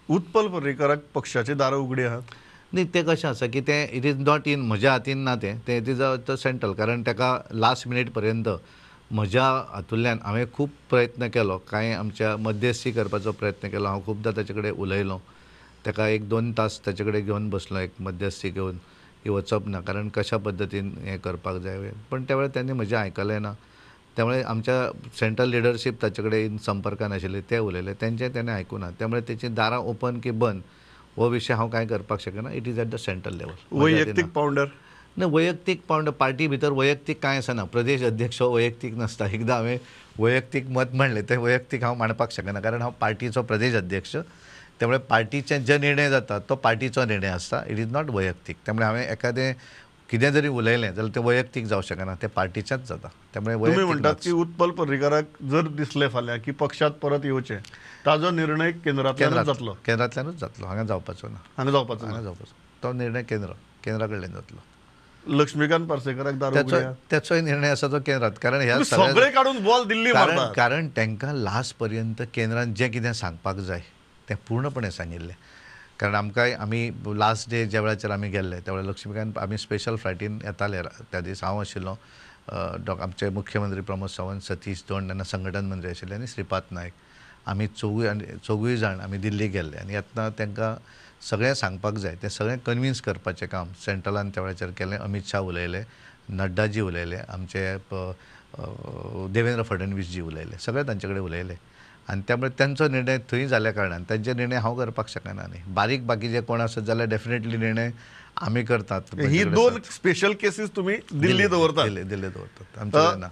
उत्पल पर्रीकाराक पक्षाची दारां उगडी आहात? न्ही तें कशें आसा की तें इट इज नॉट इन म्हज्या हातीन ना तें इट इज द सेंट्रल, कारण ताका लास्ट मिनीट पर्यंत म्हज्या हातूंतल्यान हांवें खूब प्रयत्न केलो, कांय आमच्या मध्यस्थी करपाचो प्रयत्न केलो, हांव खुबदां ताचे कडेन उलयलो, ताका 1-2 तास ताचे कडेन घेवन बसलो एक मध्यस्थी घेवन की वचप ना, कारण कशा पद्दतीन हें करपाक जाय, पण त्या वेळार त्यांनी म्हजें आयकलें ना. त्यामुळे आमच्या सेंट्रल लिडरशीप ताचे कडेन संपर्कान आशिल्ले ते उलयले, तेंचें ताणें आयकूं ना. त्यामुळे तेची दारां ओपन की बंद हो विशय हांव कांय करपाक शकना. It is at the central level. वैयक्तीक पावंड्यार नाही, वैयक्तीक पावंड पार्टी भितर वैयक्तीक कांय आसना. प्रदेश अध्यक्ष हो वैयक्तीक नसता. एकदां हांवें वैयक्तीक मत मांडलें तें वैयक्तीक हांव मांडपाक शकना, कारण हांव पार्टीचो प्रदेश अध्यक्ष. त्यामुळे पार्टीचे जे निर्णय जाता तो पार्टीचो निर्णय आसता. इट इज नॉट वैयक्तीक. त्यामुळे हांवें एखादें कितें जरी उलयलें जाल्यार तें वैयक्तीक जावं शकना, तें पार्टीचेंच जाता. त्यामुळे तुम्ही वैयक्तीक म्हणटात नाच. की उत्पल पर्रीकाराक जर दिसलें फाल्यां की पक्षांत परत येवचें, ताजो निर्णय केंद्रांतल्यानच जातलो, केंद्रांतल्यानूच जातलो, हांगा जावपाचो ना. हांगा जावपाचो ना. हांगा जावपाचो तो निर्णय केंद्रा कडल्यान जातलो. लक्ष्मीकांत पार्सेकाराक दारां उगडी आहात? त्याचोय निर्णय आसा तो केंद्रांत, कारण ह्या तुम्ही सगळे काढून बॉल दिल्ली मारतात. कारण तांकां लास्ट पर्यंत केंद्रान जें कितें सांगपाक जाय तें पूर्णपणे सांगिल्लें. कारण आमी लास्ट डे ज्या वेळाचेर आमी गेल्ले त्या वेळार लक्ष्मीकांत आमी स्पेशल फ्लायटीन येताले त्या दीस हांव आशिल्लो, आमचे मुख्यमंत्री प्रमोद सावंत, सतीश धोंड तेन्ना संघटन मंत्री आशिल्ले, आनी श्रीपाद नायक. आमी चौगूय जाण आमी दिल्ली गेल्ले, आनी येतना तांकां सगळें सांगपाक जाय तें सगळें कन्विन्स करपाचें काम सेंट्रलान त्या वेळाचेर केलें. अमित शाह उलयले, नड्डाजी उलयले, आमचे देवेंद्र फडणवीस जी उलयले, सगळे तांचे कडेन उलयले. आनी त्यामुळे तांचो निर्णय थंय जाल्या कारणान तांचे निर्णय हांव करपाक शकना न्ही. बाकीचे कोण आसत जाल्यार डेफिनेटली निर्णय आमी करतात. ही दोन स्पेशल केसीस तुम्ही दिल्ली दवरतात. दिल्ली दवरतात, आमचे ना.